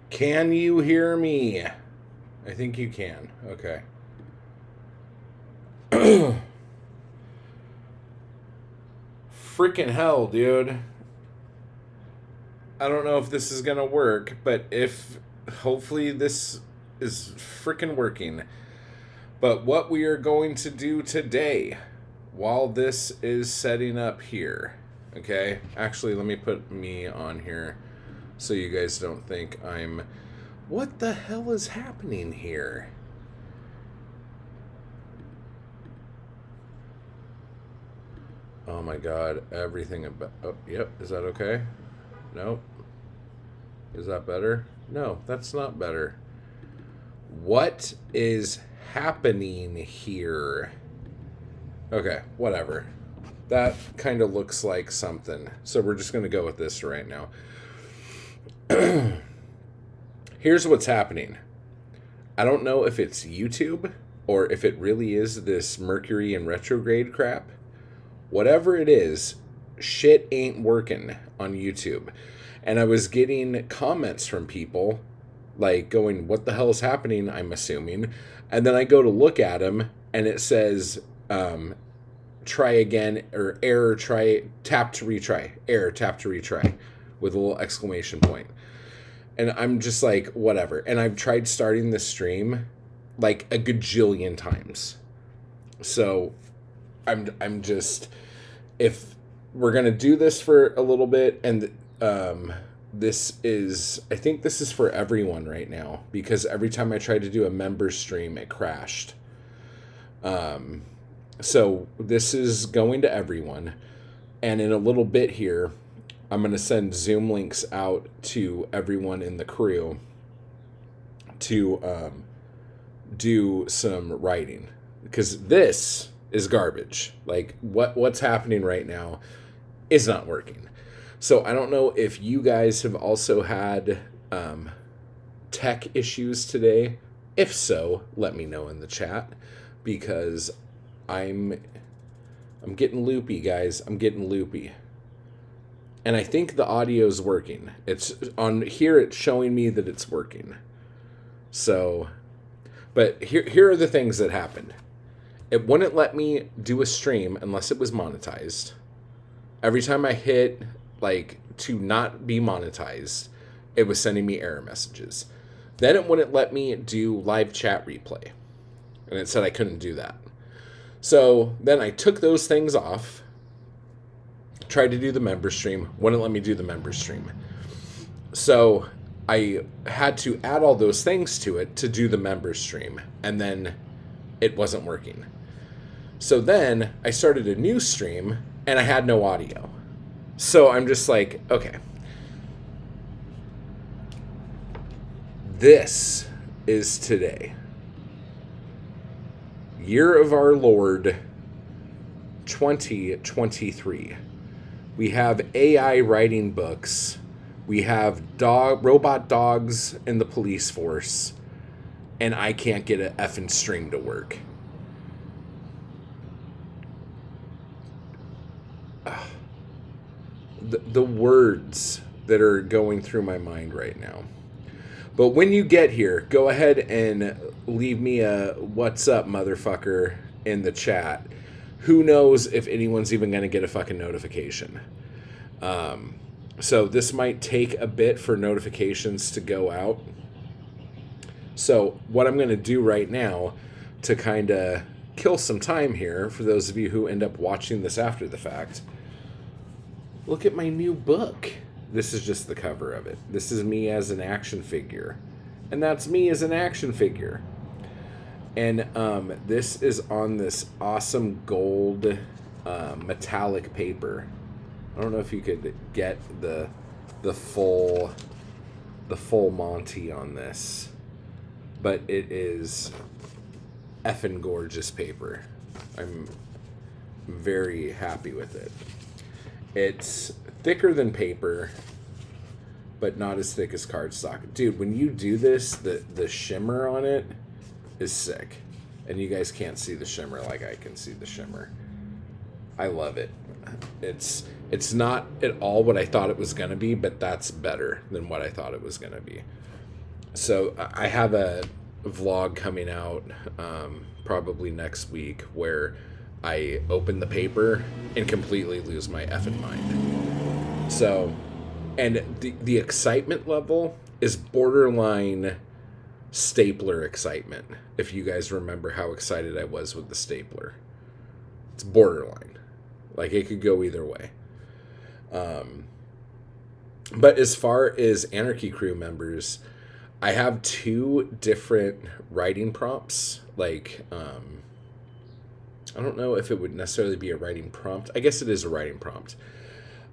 Can you hear me? I think you can. Okay. Freaking hell, dude. I don't know if this is going to work, but if hopefully this is freaking working. But what we are going to do today while this is setting up here, okay? Actually, let me put me on here so you guys don't think I'm. What the hell is happening here? Oh my god, everything about. Oh, yep, is that okay? No. Is that better? No, that's not better. What is happening here? Okay, whatever. That kind of looks like something. So we're just going to go with this right now. Here's what's happening. I don't know if it's YouTube or if it really is this Mercury and retrograde crap. Whatever it is, shit ain't working on YouTube. And I was getting comments from people like going, what the hell is happening, I'm assuming. And then I go to look at them and it says, try again, or error, try, tap to retry, error, tap to retry, with a little exclamation point. And I'm just like, whatever. And I've tried starting this stream like a gajillion times. So I'm just, if we're going to do this for a little bit, and this is, I think this is for everyone right now, because every time I tried to do a member stream, it crashed. So this is going to everyone. And in a little bit here, I'm going to send Zoom links out to everyone in the crew to do some writing, because this is garbage. Like what's happening right now is not working. So I don't know if you guys have also had tech issues today. If so, let me know in the chat, because I'm getting loopy, guys. I'm getting loopy. And I think the audio's working. It's on here, it's showing me that it's working. So, but here are the things that happened. It wouldn't let me do a stream unless it was monetized. Every time I hit like to not be monetized, it was sending me error messages. Then it wouldn't let me do live chat replay. And it said I couldn't do that. So then I took those things off, tried to do the member stream, wouldn't let me do the member stream. So I had to add all those things to it to do the member stream, and then it wasn't working. So then I started a new stream and I had no audio. So I'm just like, okay, this is today. Year of our Lord 2023. We have AI writing books. We have robot dogs in the police force. And I can't get an effing stream to work. The words that are going through my mind right now. But when you get here, go ahead and leave me a "what's up, motherfucker" in the chat. Who knows if anyone's even going to get a fucking notification. So this might take a bit for notifications to go out. So what I'm going to do right now to kind of kill some time here, for those of you who end up watching this after the fact, look at my new book. This is just the cover of it. This is me as an action figure. And that's me as an action figure. And this is on this awesome gold metallic paper. I don't know if you could get the full Monty on this, but it is effing gorgeous paper. I'm very happy with it. It's thicker than paper, but not as thick as cardstock. Dude, when you do this, the shimmer on it is sick. And you guys can't see the shimmer like I can see the shimmer. I love it. It's not at all what I thought it was going to be, but that's better than what I thought it was going to be. So I have a vlog coming out probably next week where I open the paper and completely lose my effing mind. So, and the excitement level is borderline stapler excitement. If you guys remember how excited I was with the stapler, it's borderline. Like it could go either way. But as far as Anarchy Crew members, I have two different writing prompts. Like, I don't know if it would necessarily be a writing prompt. I guess it is a writing prompt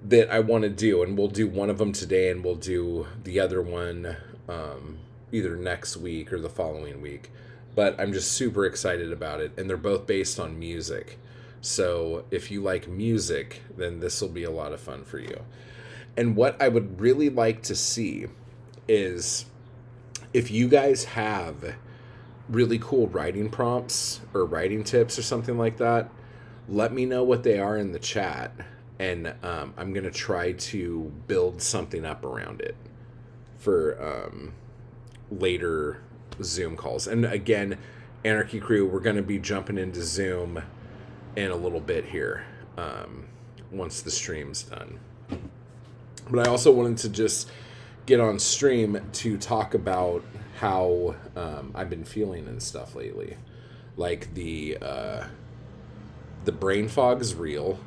that I want to do, and we'll do one of them today, and we'll do the other one either next week or the following week. But I'm just super excited about it, and they're both based on music. So if you like music, then this will be a lot of fun for you. And what I would really like to see is if you guys have really cool writing prompts or writing tips or something like that, let me know what they are in the chat, and I'm going to try to build something up around it for later Zoom calls. And again, Anarchy Crew, we're going to be jumping into Zoom in a little bit here once the stream's done. But I also wanted to just get on stream to talk about how I've been feeling and stuff lately. Like the brain fog is real.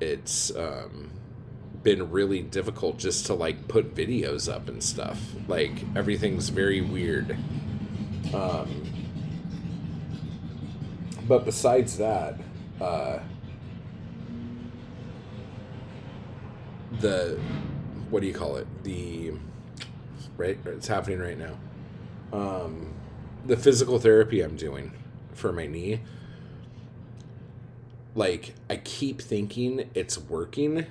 It's been really difficult just to like put videos up and stuff. Like everything's very weird. But besides that, the what do you call it? It's happening right now. The physical therapy I'm doing for my knee, like I keep thinking it's working,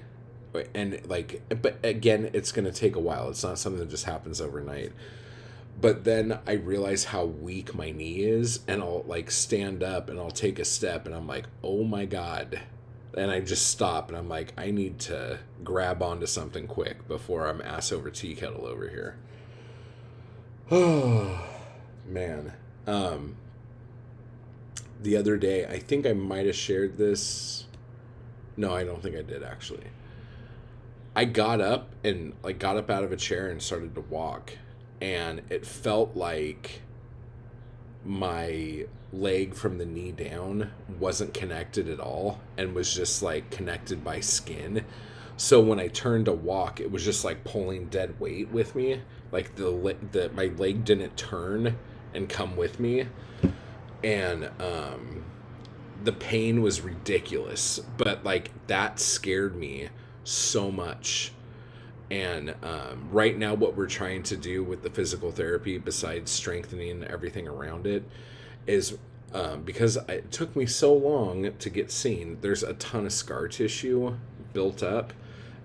and like, but again, it's gonna take a while. It's not something that just happens overnight. But then I realize how weak my knee is, and I'll like stand up and I'll take a step, and I'm like, oh my God. And I just stop, and I'm like, I need to grab onto something quick before I'm ass over tea kettle over here. Oh, man. The other day, I think I might have shared this. No, I don't think I did, actually. I got up out of a chair and started to walk, and it felt like my leg from the knee down wasn't connected at all and was just like connected by skin. So when I turned to walk, it was just like pulling dead weight with me. Like my leg didn't turn and come with me, and the pain was ridiculous. But like that scared me so much. And right now, what we're trying to do with the physical therapy, besides strengthening everything around it, is because it took me so long to get seen, there's a ton of scar tissue built up,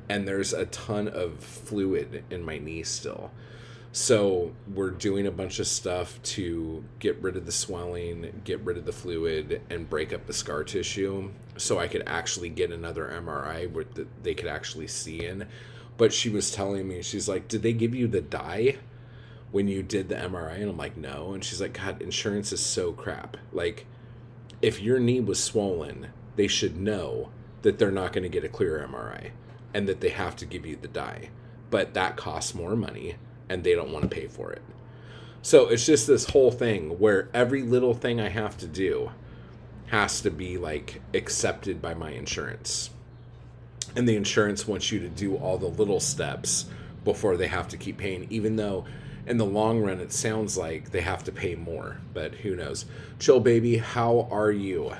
and there's a ton of fluid in my knee still. So we're doing a bunch of stuff to get rid of the swelling, get rid of the fluid, and break up the scar tissue so I could actually get another MRI where they could actually see in. But she was telling me, she's like, did they give you the dye when you did the MRI? And I'm like, no. And she's like, God, insurance is so crap. Like, if your knee was swollen, they should know that they're not going to get a clear MRI and that they have to give you the dye. But that costs more money, and they don't want to pay for it. So it's just this whole thing where every little thing I have to do has to be like accepted by my insurance. And the insurance wants you to do all the little steps before they have to keep paying, even though in the long run it sounds like they have to pay more, but who knows. Chill baby, how are you?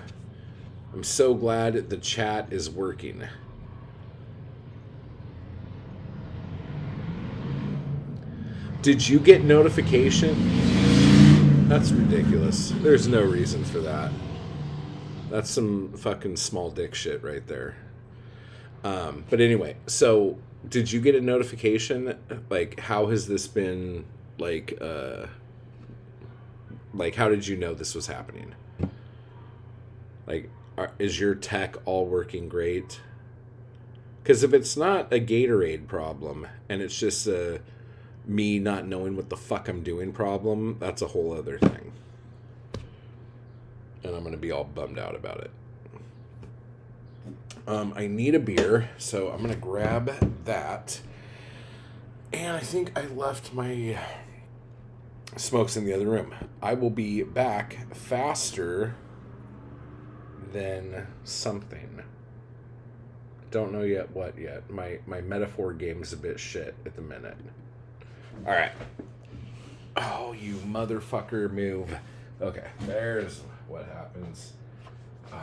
I'm so glad the chat is working. Did you get notification? That's ridiculous. There's no reason for that. That's some fucking small dick shit right there. But anyway, so did you get a notification? Like, how has this been, like how did you know this was happening? Like, is your tech all working great? Because if it's not a Gatorade problem and it's just a me not knowing what the fuck I'm doing problem, that's a whole other thing. And I'm going to be all bummed out about it. I need a beer, so I'm going to grab that. And I think I left my smokes in the other room. I will be back faster than something. Don't know yet what yet. My metaphor game's a bit shit at the minute. All right. Oh, you motherfucker, move. Okay, there's what happens. Okay.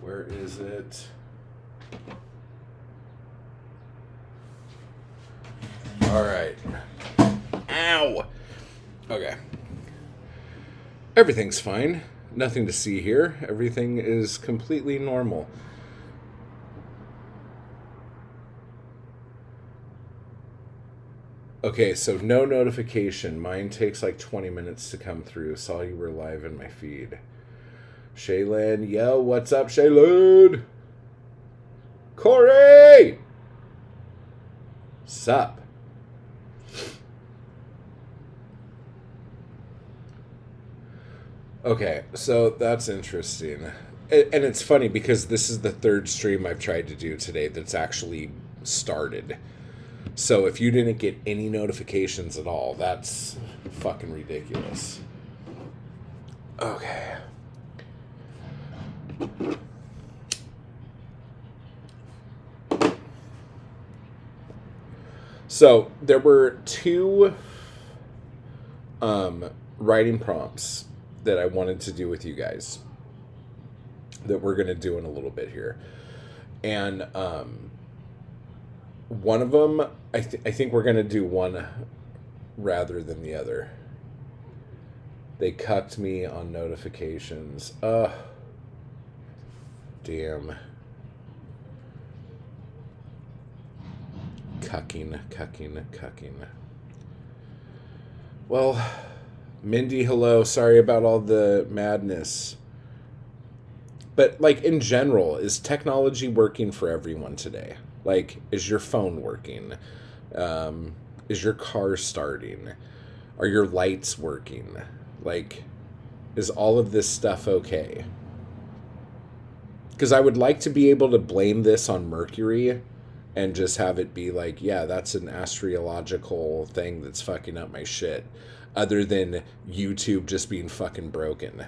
Where is it? All right. Ow. Okay. Everything's fine. Nothing to see here. Everything is completely normal. Okay, so no notification. Mine takes like 20 minutes to come through. Saw you were live in my feed. Shaylin, yo, what's up, Shaylin? Corey! Sup? Okay, so that's interesting. And it's funny because this is the third stream I've tried to do today that's actually started. So if you didn't get any notifications at all, that's fucking ridiculous. Okay. So there were two writing prompts that I wanted to do with you guys that we're going to do in a little bit here. And one of them, I think we're going to do one rather than the other. They cucked me on notifications. Damn. Cucking. Well, Mindy, hello. Sorry about all the madness. But, like, in general, is technology working for everyone today? Like, is your phone working? Is your car starting? Are your lights working? Like, is all of this stuff okay? Because I would like to be able to blame this on Mercury and just have it be like, yeah, that's an astrological thing that's fucking up my shit. Other than YouTube just being fucking broken.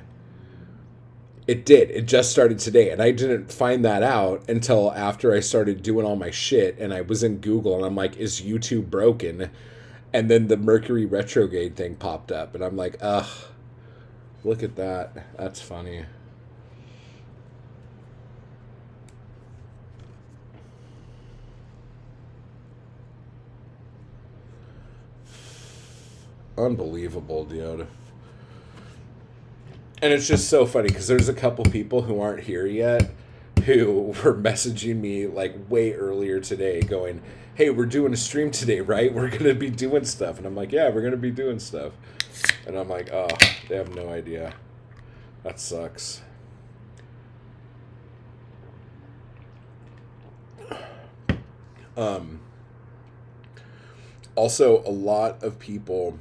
It did. It just started today. And I didn't find that out until after I started doing all my shit. And I was in Google and I'm like, is YouTube broken? And then the Mercury retrograde thing popped up. And I'm like, ugh, look at that. That's funny. Unbelievable, dude. And it's just so funny because there's a couple people who aren't here yet who were messaging me like way earlier today going, hey, we're doing a stream today, right? We're going to be doing stuff. And I'm like, yeah, we're going to be doing stuff. And I'm like, oh, they have no idea. That sucks. Also, a lot of people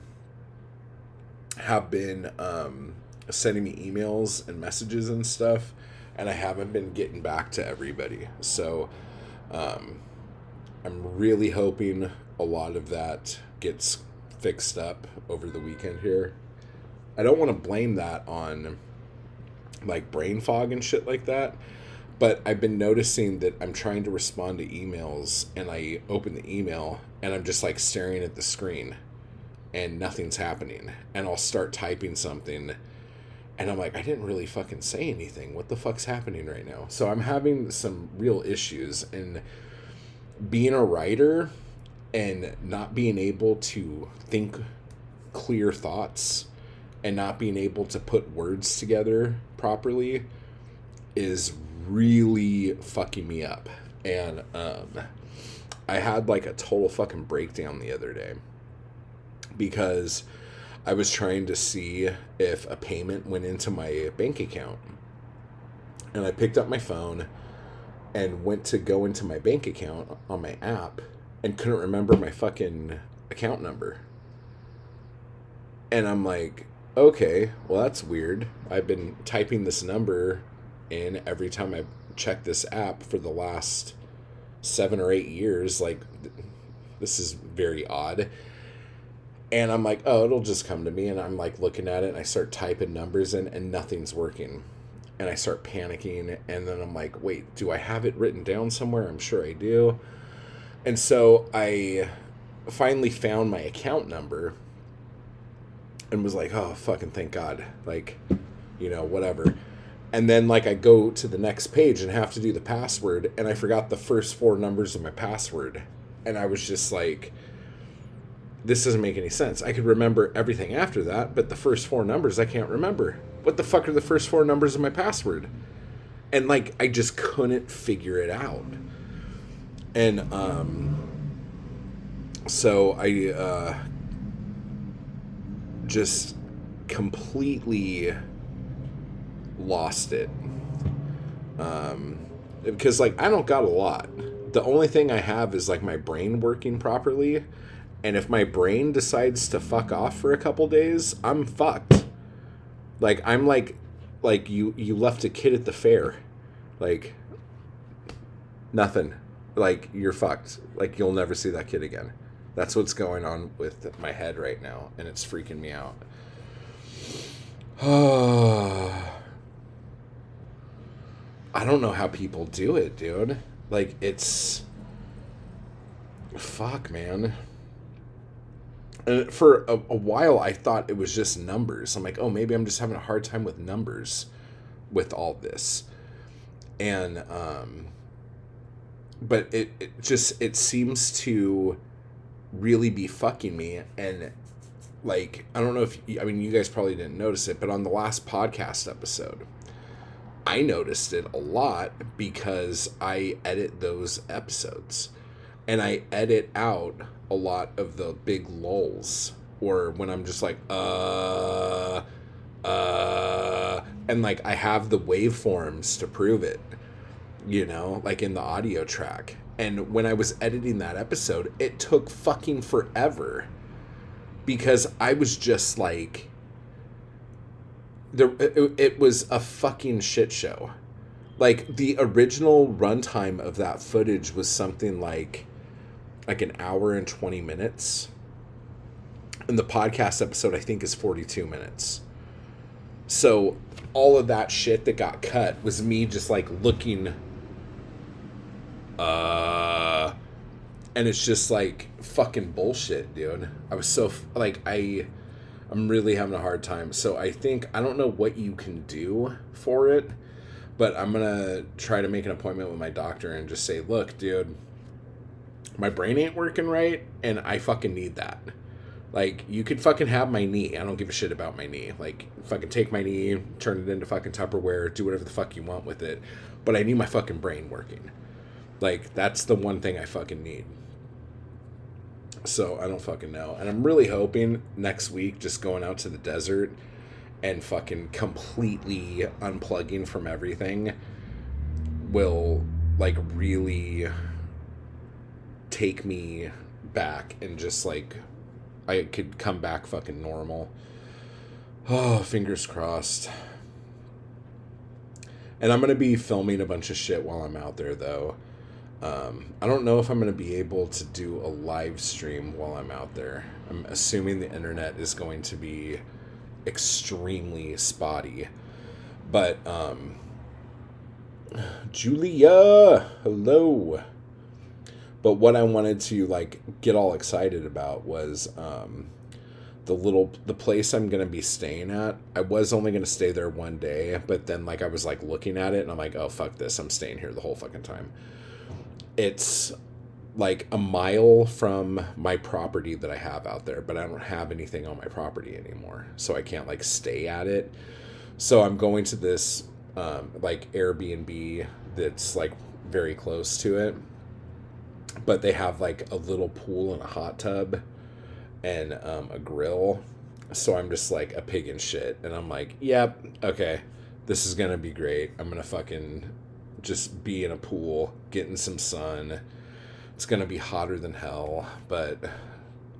have been sending me emails and messages and stuff, and I haven't been getting back to everybody. So I'm really hoping a lot of that gets fixed up over the weekend here. I don't want to blame that on like brain fog and shit like that, but I've been noticing that I'm trying to respond to emails and I open the email and I'm just like staring at the screen and nothing's happening. And I'll start typing something and I'm like, I didn't really fucking say anything. What the fuck's happening right now? So I'm having some real issues, and being a writer and not being able to think clear thoughts and not being able to put words together properly is really fucking me up. And I had like a total fucking breakdown the other day because I was trying to see if a payment went into my bank account. And I picked up my phone and went to go into my bank account on my app and couldn't remember my fucking account number. And I'm like, okay, well, that's weird. I've been typing this number in every time I check this app for the last 7 or 8 years. Like, this is very odd. And I'm like, oh, it'll just come to me. And I'm like looking at it and I start typing numbers in and nothing's working. And I start panicking. And then I'm like, wait, do I have it written down somewhere? I'm sure I do. And so I finally found my account number and was like, oh, fucking thank God. Like, you know, whatever. And then, like, I go to the next page and have to do the password. And I forgot the first 4 numbers of my password. And I was just like, this doesn't make any sense. I could remember everything after that, but the first 4 numbers I can't remember. What the fuck are the first 4 numbers of my password? And, like, I just couldn't figure it out. And so I just completely lost it. Because, like, I don't got a lot. The only thing I have is, like, my brain working properly. And if my brain decides to fuck off for a couple days, I'm fucked. Like, I'm like you left a kid at the fair. Like, nothing. Like, you're fucked. Like, you'll never see that kid again. That's what's going on with my head right now, and it's freaking me out. I don't know how people do it, dude. Like, it's... Fuck, man. And for a while, I thought it was just numbers. I'm like, oh, maybe I'm just having a hard time with numbers with all this. And, but it seems to really be fucking me. And, like, I don't know if, I mean, you guys probably didn't notice it, but on the last podcast episode, I noticed it a lot because I edit those episodes. And I edit out a lot of the big lulls, or when I'm just like, and like I have the waveforms to prove it, you know, like in the audio track. And when I was editing that episode, it took fucking forever because I was just like, it was a fucking shit show. Like, the original runtime of that footage was something like an hour and 20 minutes. And the podcast episode, I think, is 42 minutes. So all of that shit that got cut was me just, like, looking, and it's just, like, fucking bullshit, dude. I was so, like, I'm really having a hard time. So I think, I don't know what you can do for it, but I'm gonna try to make an appointment with my doctor and just say, look, dude, my brain ain't working right, and I fucking need that. Like, you could fucking have my knee. I don't give a shit about my knee. Like, fucking take my knee, turn it into fucking Tupperware, do whatever the fuck you want with it. But I need my fucking brain working. Like, that's the one thing I fucking need. So, I don't fucking know. And I'm really hoping next week, just going out to the desert and fucking completely unplugging from everything will, like, really take me back and just, like, I could come back fucking normal. Oh, fingers crossed. And I'm going to be filming a bunch of shit while I'm out there, though. I don't know if I'm going to be able to do a live stream while I'm out there. I'm assuming the internet is going to be extremely spotty. But, Julia, hello. But what I wanted to, like, get all excited about was the place I'm going to be staying at. I was only going to stay there one day, but then, like, I was, like, looking at it, and I'm like, oh, fuck this. I'm staying here the whole fucking time. It's, like, a mile from my property that I have out there, but I don't have anything on my property anymore, so I can't, like, stay at it. So I'm going to this, like, Airbnb that's, like, very close to it. But they have, like, a little pool and a hot tub and a grill. So I'm just like a pig in shit. And I'm like, yep, okay, this is going to be great. I'm going to fucking just be in a pool, getting some sun. It's going to be hotter than hell, but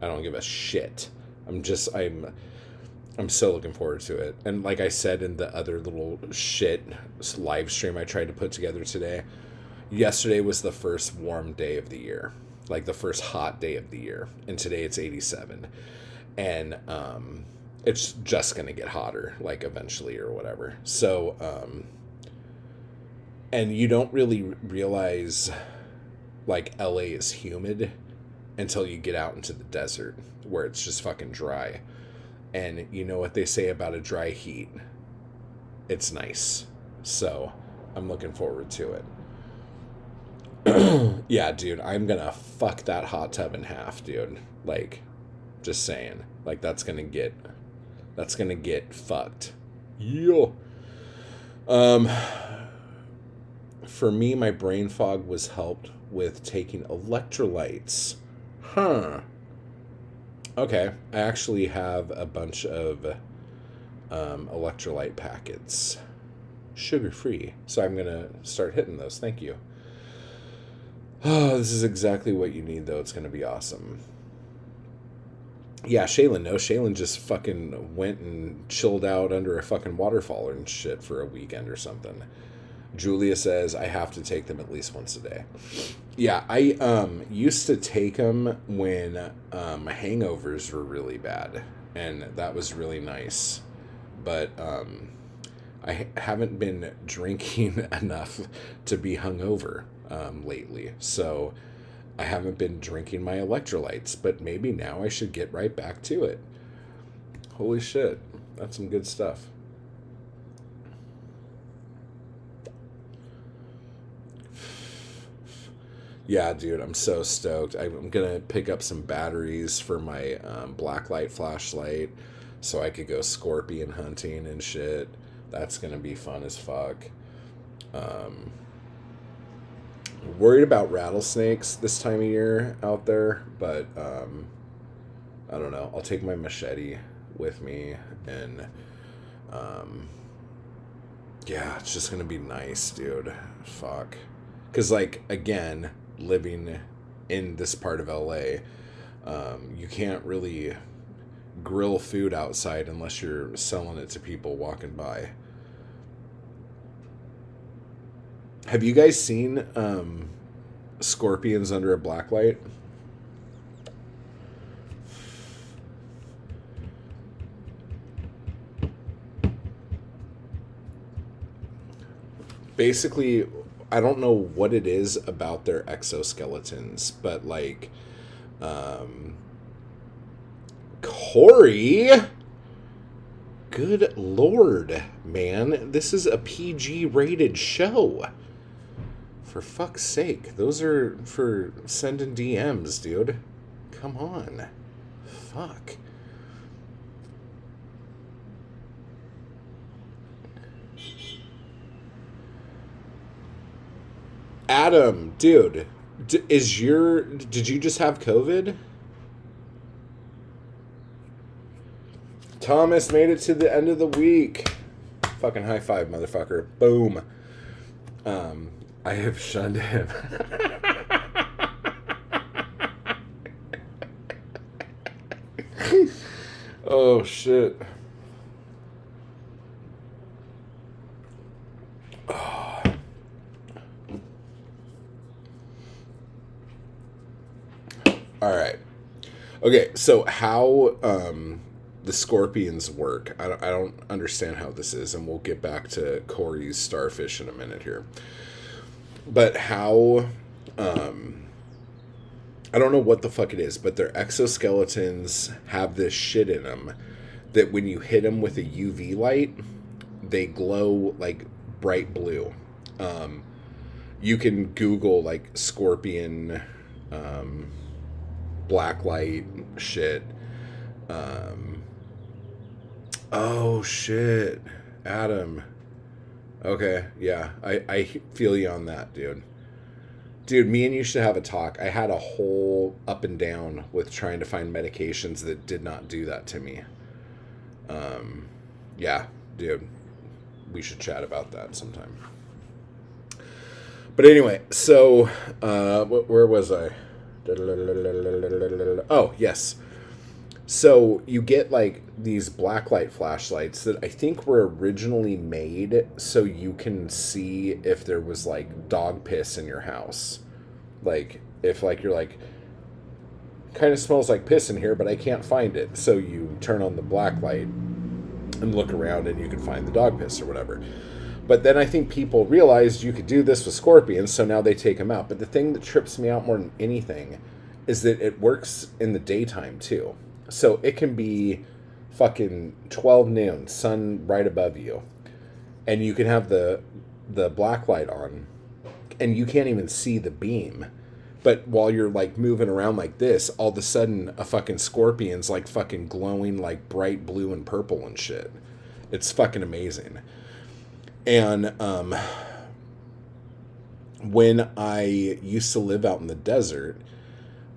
I don't give a shit. I'm so looking forward to it. And like I said in the other little shit live stream I tried to put together today, yesterday was the first warm day of the year, like the first hot day of the year. And today it's 87. And it's just going to get hotter, like eventually or whatever. So, and you don't really realize like LA is humid until you get out into the desert where it's just fucking dry. And you know what they say about a dry heat? It's nice. So I'm looking forward to it. Yeah, dude, I'm gonna fuck that hot tub in half, dude. Like, just saying. Like, that's gonna get fucked. Yo. For me, my brain fog was helped with taking electrolytes. Huh. Okay, I actually have a bunch of electrolyte packets, sugar-free. So I'm going to start hitting those. Thank you. Oh, this is exactly what you need, though. It's going to be awesome. Yeah, Shaylin, no. Shaylin just fucking went and chilled out under a fucking waterfall and shit for a weekend or something. Julia says, I have to take them at least once a day. Yeah, I used to take them when my hangovers were really bad, and that was really nice. But I haven't been drinking enough to be hungover lately, so I haven't been drinking my electrolytes, but maybe now I should get right back to it. Holy shit, that's some good stuff. Yeah, dude, I'm so stoked. I'm gonna pick up some batteries for my blacklight flashlight so I could go scorpion hunting and shit. That's gonna be fun as fuck. Um, Worried about rattlesnakes this time of year out there, but I don't know. I'll take my machete with me, and um, yeah, it's just gonna be nice, dude. Fuck. Because, like, again, living in this part of LA, you can't really grill food outside unless you're selling it to people walking by. Have you guys seen scorpions under a blacklight? Basically, I don't know what it is about their exoskeletons, but like, Corey, good lord, man, this is a PG rated show. For fuck's sake, those are for sending DMs, dude. Come on. Fuck. Adam, dude, did you just have COVID? Thomas made it to the end of the week. Fucking high five, motherfucker. Boom. I have shunned him. Oh, shit. Oh. All right. Okay, so how the scorpions work, I don't understand how this is, and we'll get back to Corey's starfish in a minute here. But how, I don't know what the fuck it is, but their exoskeletons have this shit in them that when you hit them with a UV light, they glow like bright blue. You can Google like scorpion, blacklight shit. Oh shit, Adam. Okay, yeah, I feel you on that, dude. Dude, me and you should have a talk. I had a whole up and down with trying to find medications that did not do that to me. Yeah, dude, we should chat about that sometime. But anyway, so where was I? Oh, yes. So you get like these blacklight flashlights that I think were originally made so you can see if there was like dog piss in your house. Like if like you're like kind of smells like piss in here, but I can't find it. So you turn on the blacklight and look around and you can find the dog piss or whatever. But then I think people realized you could do this with scorpions, so now they take them out. But the thing that trips me out more than anything is that it works in the daytime too. So it can be fucking 12 noon, sun right above you, and you can have the black light on, and you can't even see the beam. But while you're like moving around like this, all of a sudden a fucking scorpion's like fucking glowing like bright blue and purple and shit. It's fucking amazing. And when I used to live out in the desert,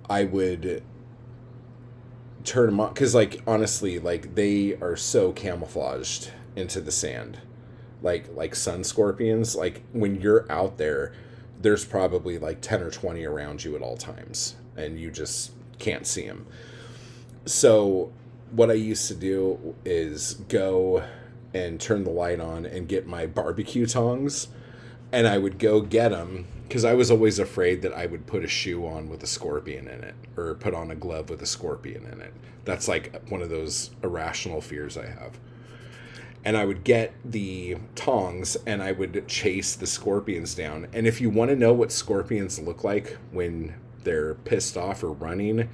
I would turn them on because, like, honestly, like they are so camouflaged into the sand, like sun scorpions. Like when you're out there, there's probably like 10 or 20 around you at all times, and you just can't see them. So what I used to do is go and turn the light on and get my barbecue tongs, and I would go get them because I was always afraid that I would put a shoe on with a scorpion in it or put on a glove with a scorpion in it. That's like one of those irrational fears I have. And I would get the tongs and I would chase the scorpions down. And if you want to know what scorpions look like when they're pissed off or running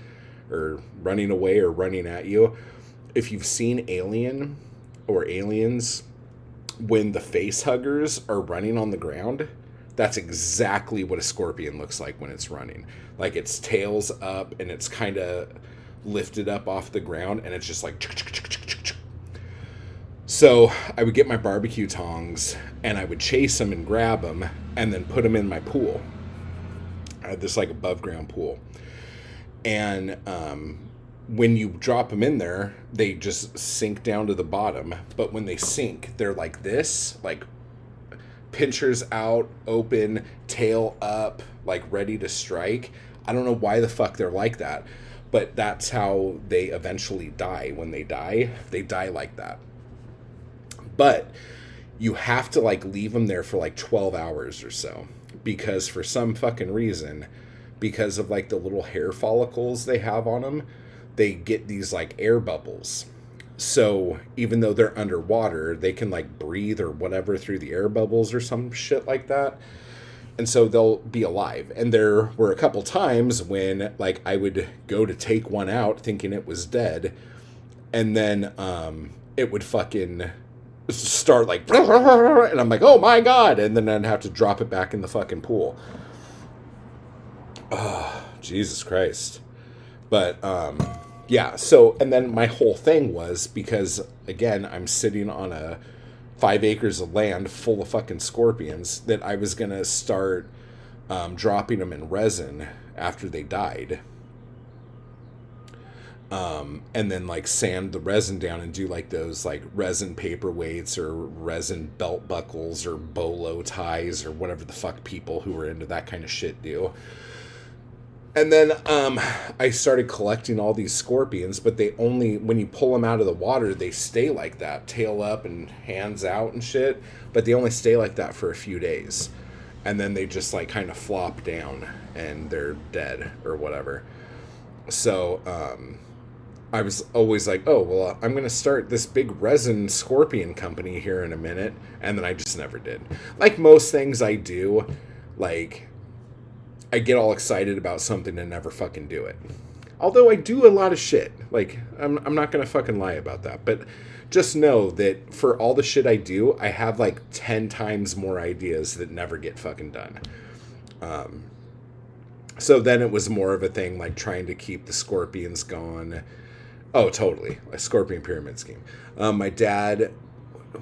away or running at you, if you've seen Alien or Aliens, when the face huggers are running on the ground, that's exactly what a scorpion looks like when it's running. Like its tail's up and it's kind of lifted up off the ground and it's just like... So I would get my barbecue tongs and I would chase them and grab them and then put them in my pool. I had this like above ground pool. And when you drop them in there, they just sink down to the bottom. But when they sink, they're like this, like pinchers out, open, tail up, like ready to strike. I don't know why the fuck they're like that, but that's how they eventually die. When they die like that. But you have to like leave them there for like 12 hours or so, because for some fucking reason, because of like the little hair follicles they have on them, they get these like air bubbles. So even though they're underwater, they can like breathe or whatever through the air bubbles or some shit like that. And so they'll be alive. And there were a couple times when like I would go to take one out thinking it was dead, and then it would fucking start like, and I'm like, oh my god, and then I'd have to drop it back in the fucking pool. Oh, Jesus Christ. But yeah, so, and then my whole thing was, because again I'm sitting on a 5 acres of land full of fucking scorpions, that I was gonna start dropping them in resin after they died. And then like sand the resin down and do like those like resin paperweights or resin belt buckles or bolo ties or whatever the fuck people who are into that kind of shit do. And then I started collecting all these scorpions, but they only, when you pull them out of the water, they stay like that, tail up and hands out and shit, but they only stay like that for a few days. And then they just like kind of flop down and they're dead or whatever. So I was always like, oh, well, I'm going to start this big resin scorpion company here in a minute. And then I just never did. Like most things I do, like, I get all excited about something and never fucking do it. Although I do a lot of shit. Like, I'm not going to fucking lie about that. But just know that for all the shit I do, I have like 10 times more ideas that never get fucking done. So then it was more of a thing like trying to keep the scorpions gone. Oh, totally. A scorpion pyramid scheme. My dad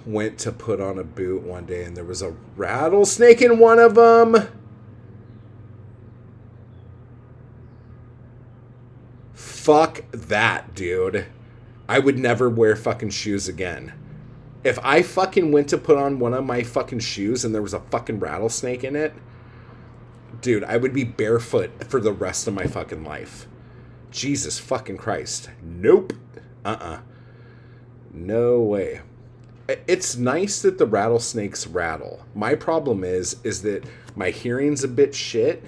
went to put on a boot one day and there was a rattlesnake in one of them. Fuck that, dude. I would never wear fucking shoes again. If I fucking went to put on one of my fucking shoes and there was a fucking rattlesnake in it, dude, I would be barefoot for the rest of my fucking life. Jesus fucking Christ. Nope. No way. It's nice that the rattlesnakes rattle. My problem is that my hearing's a bit shit.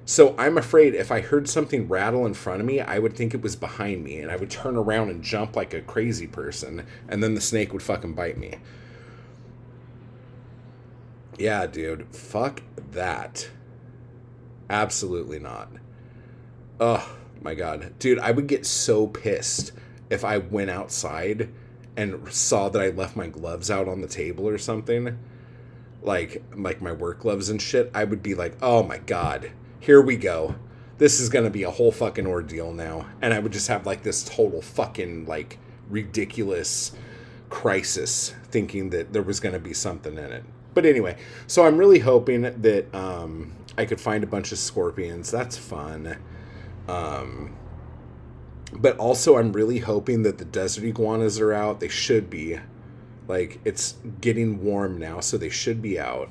So I'm afraid if I heard something rattle in front of me, I would think it was behind me, and I would turn around and jump like a crazy person, and then the snake would fucking bite me. Yeah, dude. Fuck that. Absolutely not. Oh, my God. Dude, I would get so pissed if I went outside and saw that I left my gloves out on the table or something. Like my work gloves and shit. I would be like, oh, my God. Here we go. This is going to be a whole fucking ordeal now. And I would just have like this total fucking like ridiculous crisis thinking that there was going to be something in it. But anyway, so I'm really hoping that I could find a bunch of scorpions. That's fun. But also I'm really hoping that the desert iguanas are out. They should be. Like, it's getting warm now, so they should be out.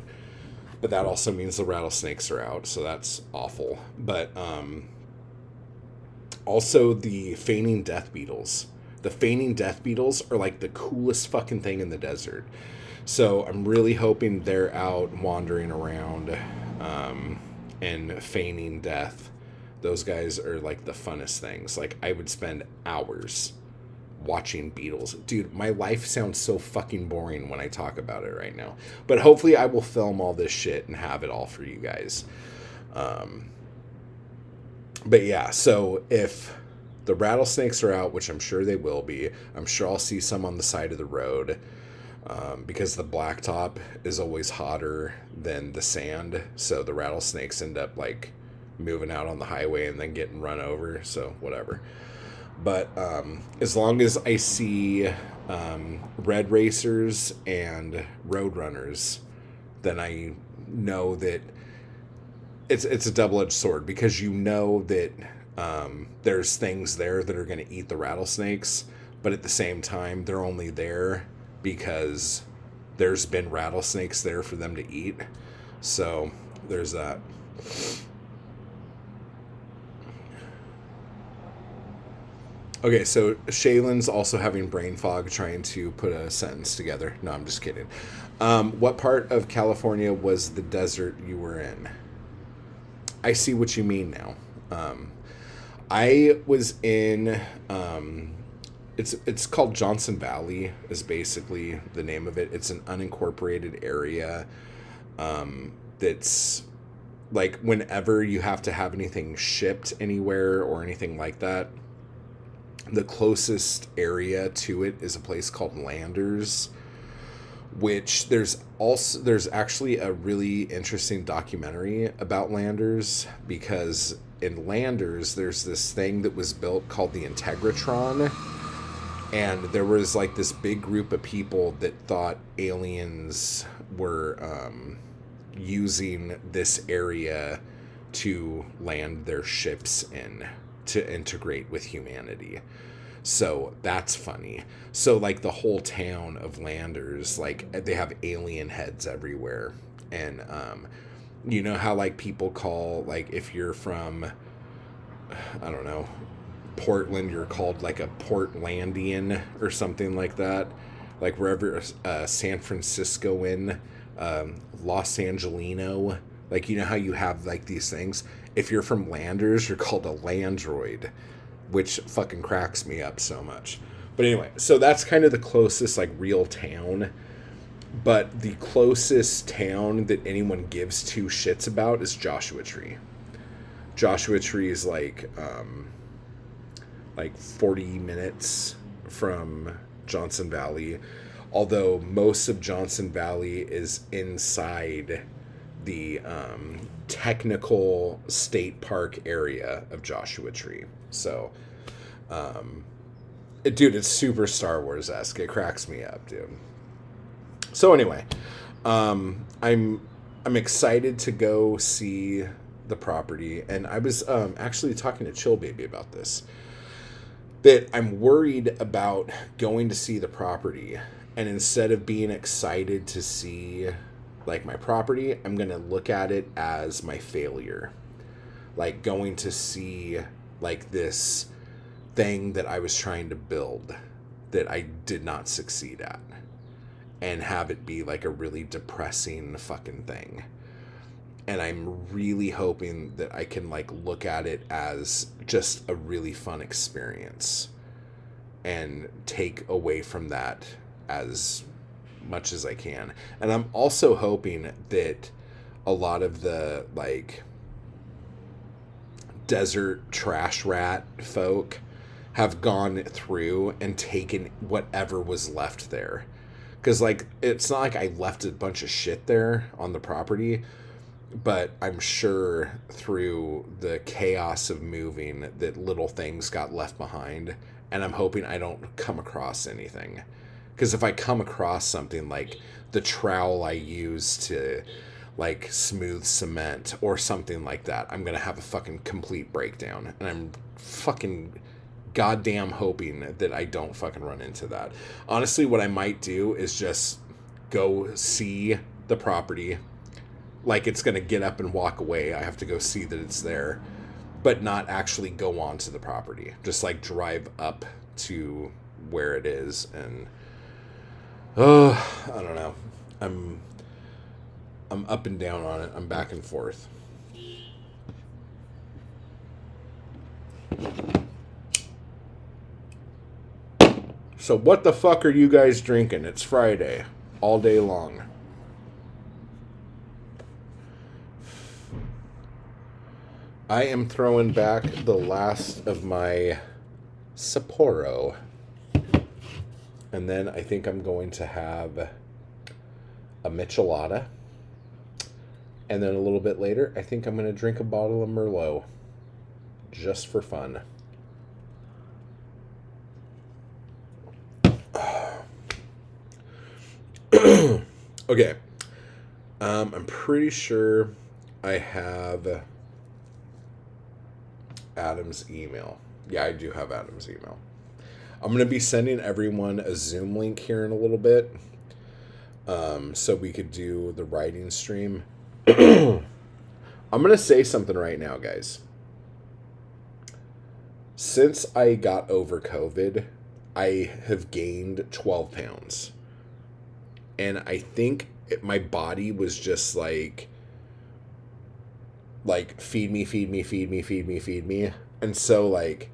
But that also means the rattlesnakes are out, so that's awful. But also the feigning death beetles. The feigning death beetles are like the coolest fucking thing in the desert. So I'm really hoping they're out wandering around and feigning death. Those guys are like the funnest things. Like, I would spend hours watching beetles. Dude, my life sounds so fucking boring when I talk about it right now. But hopefully I will film all this shit and have it all for you guys. But yeah, so if the rattlesnakes are out, which I'm sure they will be, I'm sure I'll see some on the side of the road. Because the blacktop is always hotter than the sand. So the rattlesnakes end up like moving out on the highway and then getting run over. So whatever. But as long as I see red racers and road runners, then I know that it's a double-edged sword, because you know that there's things there that are going to eat the rattlesnakes, but at the same time they're only there because there's been rattlesnakes there for them to eat. So there's that. Okay, so Shaylin's also having brain fog trying to put a sentence together. No, I'm just kidding. What part of California was the desert you were in? I see what you mean now. I was in... It's called Johnson Valley is basically the name of it. It's an unincorporated area that's... like, whenever you have to have anything shipped anywhere or anything like that, the closest area to it is a place called Landers, which there's actually a really interesting documentary about Landers, because in Landers there's this thing that was built called the Integratron, and there was like this big group of people that thought aliens were using this area to land their ships in, to integrate with humanity. So that's funny. So like the whole town of Landers, like they have alien heads everywhere. And you know how like people call, like if you're from, I don't know, Portland, you're called like a Portlandian or something like that. Like wherever San Franciscoan, Los Angelino, like you know how you have like these things. If you're from Landers, you're called a Landroid, which fucking cracks me up so much. But anyway, so that's kind of the closest like real town. But the closest town that anyone gives two shits about is Joshua Tree. Joshua Tree is like 40 minutes from Johnson Valley, although most of Johnson Valley is inside the technical state park area of Joshua Tree. So, dude, it's super Star Wars-esque. It cracks me up, dude. So anyway, I'm excited to go see the property, and I was actually talking to Chill Baby about this. that I'm worried about going to see the property, and instead of being excited to see like my property, I'm going to look at it as my failure. Like going to see like this thing that I was trying to build that I did not succeed at, and have it be like a really depressing fucking thing. And I'm really hoping that I can like look at it as just a really fun experience and take away from that as much as I can. And I'm also hoping that a lot of the like desert trash rat folk have gone through and taken whatever was left there. Because like it's not like I left a bunch of shit there on the property, but I'm sure through the chaos of moving that little things got left behind, and I'm hoping I don't come across anything. Because if I come across something like the trowel I use to like smooth cement or something like that, I'm going to have a fucking complete breakdown. And I'm fucking goddamn hoping that I don't fucking run into that. Honestly, what I might do is just go see the property. Like it's going to get up and walk away. I have to go see that it's there, but not actually go onto the property. Just like drive up to where it is. And I don't know. I'm up and down on it. I'm back and forth. So what the fuck are you guys drinking? It's Friday all day long. I am throwing back the last of my Sapporo. And then I think I'm going to have a Michelada. And then a little bit later, I think I'm going to drink a bottle of Merlot. Just for fun. Okay. I'm pretty sure I have Adam's email. Yeah, I do have Adam's email. I'm going to be sending everyone a Zoom link here in a little bit, so we could do the writing stream. I'm going to say something right now, guys. Since I got over COVID, I have gained 12 pounds. And I think my body was just like feed me, feed me, feed me, feed me, feed me. And so like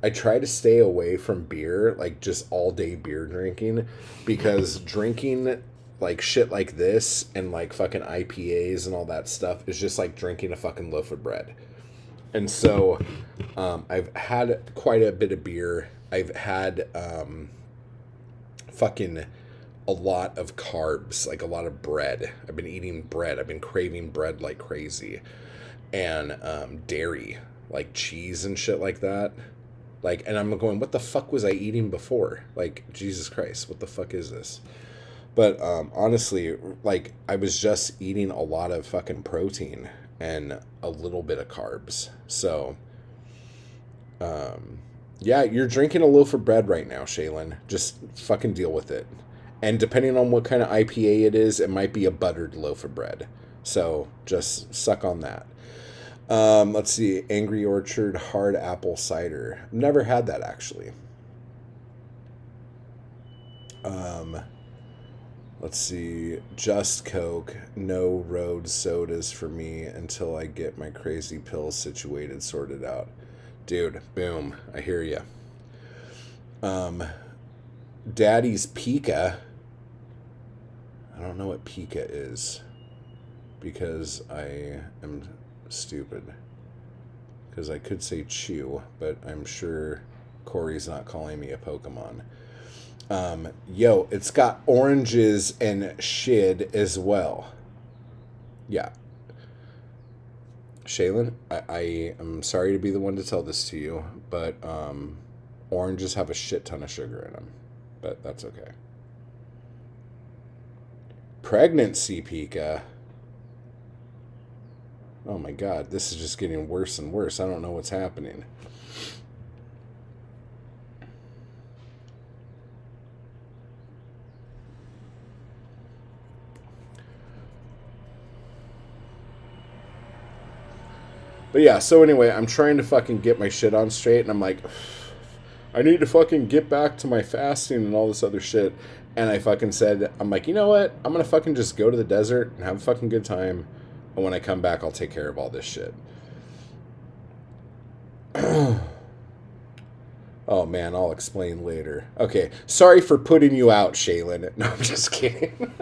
I try to stay away from beer, like just all day beer drinking, because drinking like shit like this and like fucking IPAs and all that stuff is just like drinking a fucking loaf of bread. And so I've had quite a bit of beer. I've had fucking a lot of carbs, like a lot of bread. I've been eating bread. I've been craving bread like crazy. And dairy, like cheese and shit like that. Like, and I'm going, what the fuck was I eating before? Like, Jesus Christ, what the fuck is this? But honestly, like, I was just eating a lot of fucking protein and a little bit of carbs. So, yeah, you're drinking a loaf of bread right now, Shaylin. Just fucking deal with it. And depending on what kind of IPA it is, it might be a buttered loaf of bread. So just suck on that. Let's see. Angry Orchard hard apple cider. Never had that, actually. Let's see. Just Coke. No road sodas for me until I get my crazy pills situated, sorted out. Dude, boom. I hear ya. Daddy's Pika. I don't know what Pika is, because I am stupid. Because I could say chew, but I'm sure Corey's not calling me a Pokemon. Yo, it's got oranges and shid as well. Yeah. Shaylin, I am sorry to be the one to tell this to you, but oranges have a shit ton of sugar in them. But that's okay. Pregnancy Pika. Oh my god, this is just getting worse and worse. I don't know what's happening. But yeah, so anyway, I'm trying to fucking get my shit on straight, and I'm like, I need to fucking get back to my fasting and all this other shit. And I fucking said, I'm like, you know what? I'm gonna fucking just go to the desert and have a fucking good time. And when I come back, I'll take care of all this shit. Oh man, I'll explain later. Okay, sorry for putting you out, Shaylin. No, I'm just kidding.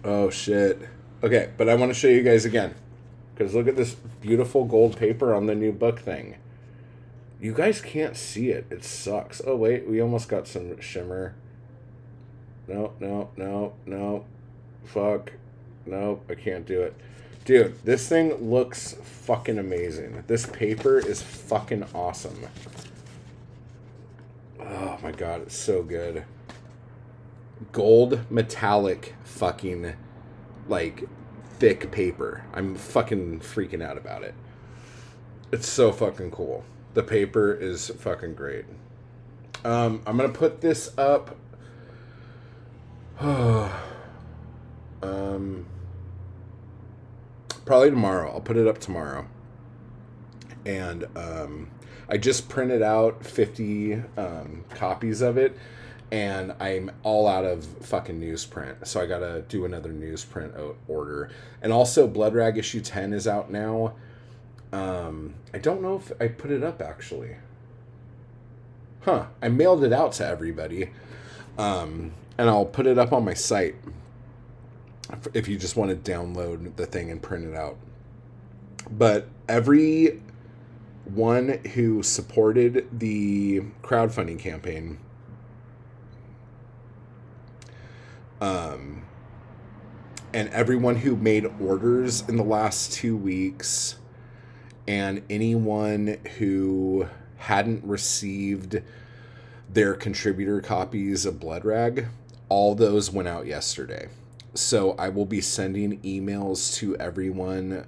Oh shit. Okay, but I want to show you guys again. Because look at this beautiful gold paper on the new book thing. You guys can't see it. It sucks. Oh wait, we almost got some shimmer. No, no, no, no. Fuck. No, I can't do it. Dude, this thing looks fucking amazing. This paper is fucking awesome. Oh my god, it's so good. Gold metallic fucking like thick paper. I'm fucking freaking out about it. It's so fucking cool. The paper is fucking great. I'm gonna put this up. Probably tomorrow. I'll put it up tomorrow. And I just printed out 50 copies of it, and I'm all out of fucking newsprint. So I gotta do another newsprint order. And also, Blood Rag issue 10 is out now. I don't know if I put it up actually. Huh. I mailed it out to everybody. And I'll put it up on my site if you just want to download the thing and print it out. But every one who supported the crowdfunding campaign, and everyone who made orders in the last 2 weeks, and anyone who hadn't received their contributor copies of Blood Rag, all those went out yesterday. So I will be sending emails to everyone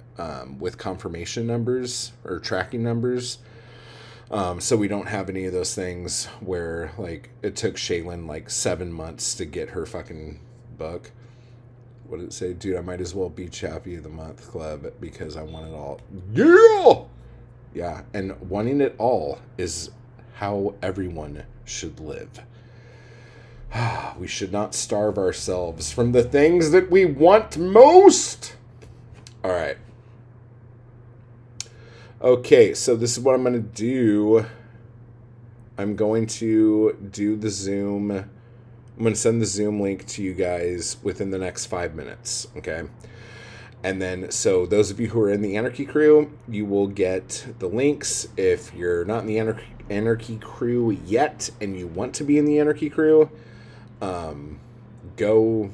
with confirmation numbers or tracking numbers. So we don't have any of those things where like it took Shaylin like 7 months to get her fucking book. What did it say? Dude, I might as well be Chappie of the Month Club because I want it all. Yeah! Yeah, and wanting it all is how everyone should live. We should not starve ourselves from the things that we want most. All right. Okay, so this is what I'm going to do. I'm going to do the Zoom. I'm going to send the Zoom link to you guys within the next 5 minutes, okay? And then, so those of you who are in the Anarchy crew, you will get the links. If you're not in the Anarchy crew yet and you want to be in the Anarchy crew, go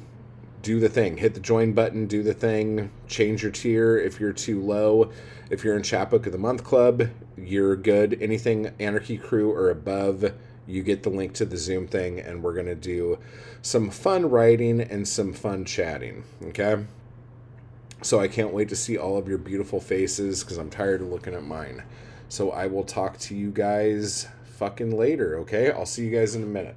do the thing. Hit the join button, do the thing, change your tier if you're too low. If you're in Chapbook of the Month Club, you're good. Anything Anarchy crew or above, you get the link to the Zoom thing, and we're going to do some fun writing and some fun chatting, okay? So I can't wait to see all of your beautiful faces because I'm tired of looking at mine. So I will talk to you guys fucking later, okay? I'll see you guys in a minute.